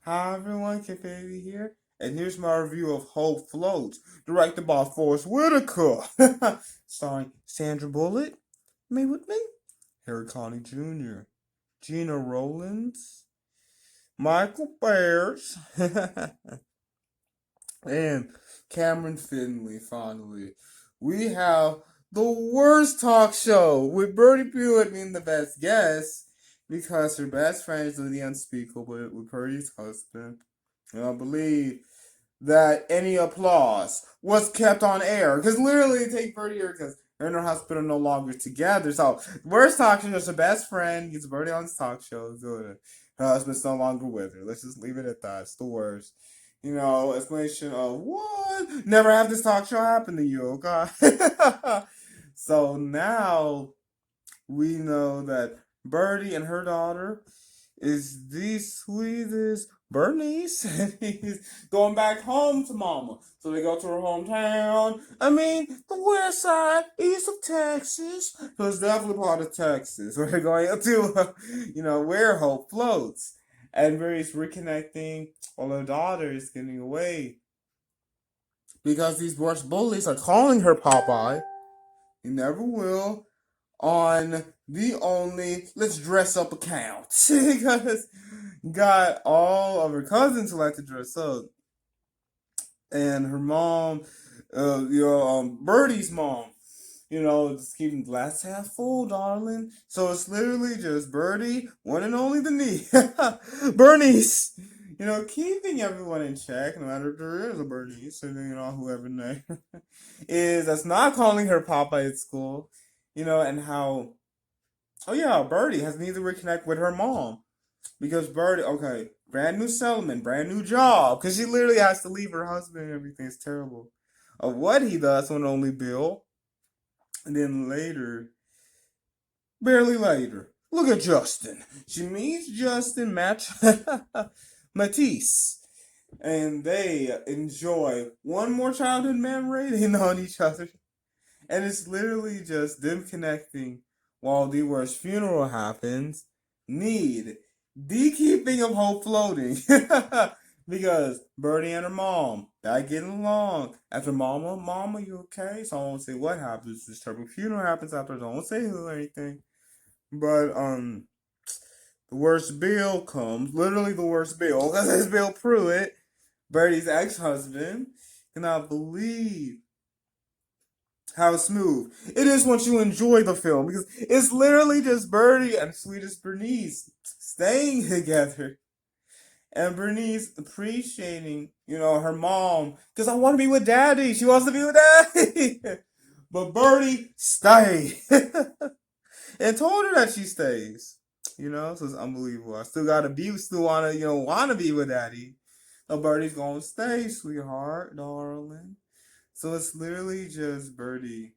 Hi everyone, Kenfinity here, and here's my review of Hope Floats, directed by Forrest Whitaker, starring Sandra Bullock, me with me, Harry Connie Jr., Gina Rowlands, Michael Bears, and Cameron Finley, finally. We have the worst talk show with Bertie Pewitt being the best guest because her best friend is doing the unspeakable with Bertie's husband. And I believe that any applause was kept on air because literally it takes Bertie here because her and her husband are no longer together. So, worst talk show is her best friend gets Bertie on his talk show. Good. Her husband's no longer with her. Let's just leave it at that. It's the worst. Explanation of what? Never have this talk show happen to you, okay? So now we know that Birdie and her daughter is the sweetest Bernice, and he's going back home to Mama. So they go to her hometown. I mean, the west side, east of Texas. So it's definitely part of Texas. We're going to, where hope floats. And Bernie's reconnecting while her daughter is getting away. Because these worst bullies are calling her Popeye. He never will. On the only let's dress up account. Because got all of her cousins who like to dress up. And her mom, Birdie's mom, just keeping glass half full, darling. So it's literally just Birdie, one and only the knee. Bernice. Keeping everyone in check, no matter if there is a Bernice, or, whoever name is, that's not calling her Papa at school, and how, oh yeah, Birdie has need to reconnect with her mom. Because Birdie, okay, brand new settlement, brand new job, because she literally has to leave her husband and everything. It's terrible. Of what he does on Only Bill. And then later, barely later, look at Justin. She meets Justin Matisse. And they enjoy one more childhood memory. They know each other. And it's literally just them connecting while the worst funeral happens. Need the keeping of hope floating. Because Birdie and her mom, back getting along. After Mama, you okay? So I won't say what happens. This terrible funeral happens after. I won't say who or anything. But the worst bill comes. Literally the worst bill. Because it's Bill Pruitt, Birdie's ex-husband. Cannot believe how smooth it is once you enjoy the film, because it's literally just Birdie and sweetest Bernice staying together, and Bernice appreciating, her mom, because I want to be with Daddy. She wants to be with Daddy, but Birdie stay and told her that she stays. So it's unbelievable. I still got abuse. Still wanna be with Daddy. So Birdie's gonna stay, sweetheart, darling. So it's literally just Birdie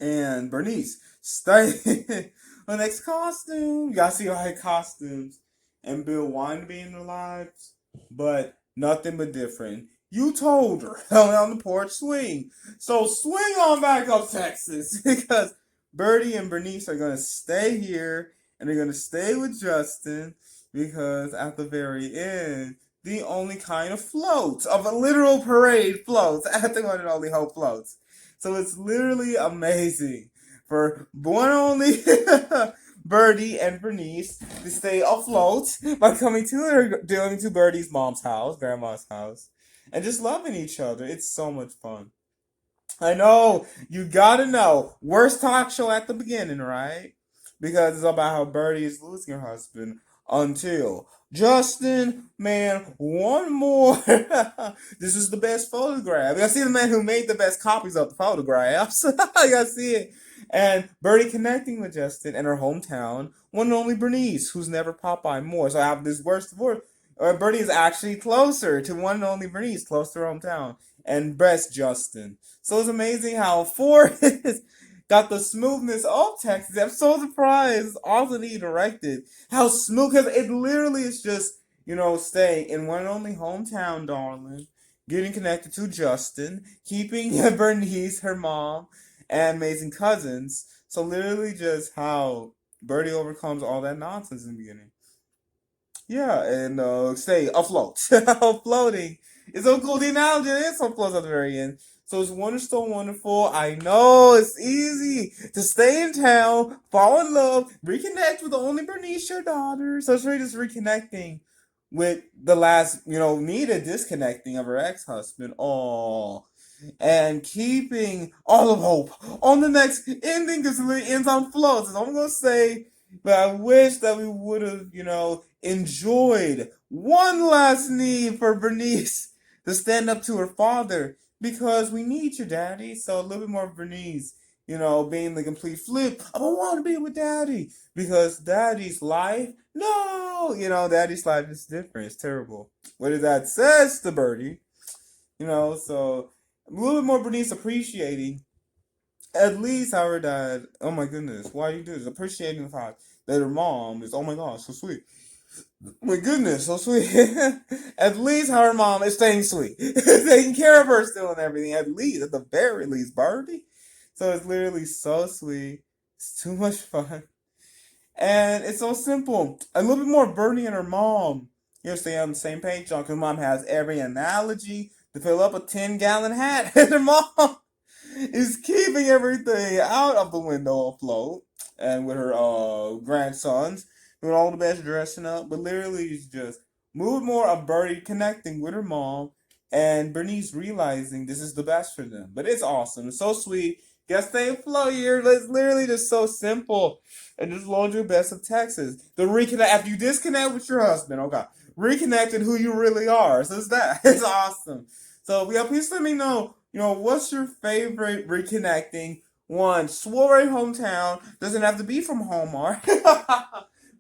and Bernice stay the next costume. You gotta see her costumes. And Bill wanted to be in their lives, but nothing but different. You told her on the porch swing. So swing on back up Texas because Birdie and Bernice are gonna stay here and they're gonna stay with Justin because at the very end the only kind of floats of a literal parade floats at the one and only hope floats. So it's literally amazing for one only Birdie and Bernice to stay afloat by coming to Birdie's mom's house, grandma's house, and just loving each other. It's so much fun. I know, you gotta know. Worst talk show at the beginning, right? Because it's about how Birdie is losing her husband until Justin, man, one more. This is the best photograph. You gotta see the man who made the best copies of the photographs. You gotta see it. And Birdie connecting with Justin in her hometown. One and only Bernice, who's never Popeye more. So I have this worst divorce. Birdie is actually closer to one and only Bernice, close to her hometown. And best Justin. So it's amazing how Forrest got the smoothness of Texas. I'm so surprised. It's awesome he directed. How smooth, because it literally is just, staying in one and only hometown, darling. Getting connected to Justin. Keeping Bernice, her mom, and amazing cousins. So literally just how Birdie overcomes all that nonsense in the beginning. Yeah, and stay afloat. Floating. It's so cool. The analogy is so close at the very end. So it's wonderful, wonderful. I know it's easy to stay in town, fall in love, reconnect with only Bernice, your daughter. So it's really just reconnecting with the last, needed disconnecting of her ex-husband. Oh, and keeping all of hope on the next ending because it ends on floats. So I'm gonna say, but I wish that we would have, enjoyed one last need for Bernice to stand up to her father because we need you, Daddy. So a little bit more of Bernice, being the complete flip. I don't want to be with Daddy because Daddy's life, no, Daddy's life is different. It's terrible. What did that says to Birdie? So a little bit more Bernice appreciating at least how her dad. Oh my goodness, why you do this? Appreciating the fact that her mom is. Oh my gosh, so sweet. My goodness, so sweet. At least how her mom is staying sweet, taking care of her still and everything. At least, at the very least, Birdie. So it's literally so sweet. It's too much fun. And it's so simple. A little bit more Bernie and her mom. Stay on the same page. Because mom has every analogy to fill up a 10-gallon hat. And her mom is keeping everything out of the window afloat. And with her grandsons, doing all the best dressing up. But literally, it's just move more of Bertie connecting with her mom. And Bernice realizing this is the best for them. But it's awesome. It's so sweet. Guess stay afloat here. It's literally just so simple and just laundry best of Texas. The reconnect after you disconnect with your husband. Okay, reconnected who you really are. So it's that. It's awesome. So yeah, please let me know. What's your favorite reconnecting one? Soiree hometown doesn't have to be from Hallmark.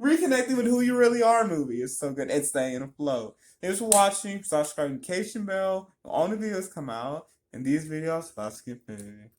Reconnecting with who you really are movie is so good. It's staying afloat. Thanks for watching. Subscribe, notification bell. All the videos come out. And these videos, Harris-Kenfinity.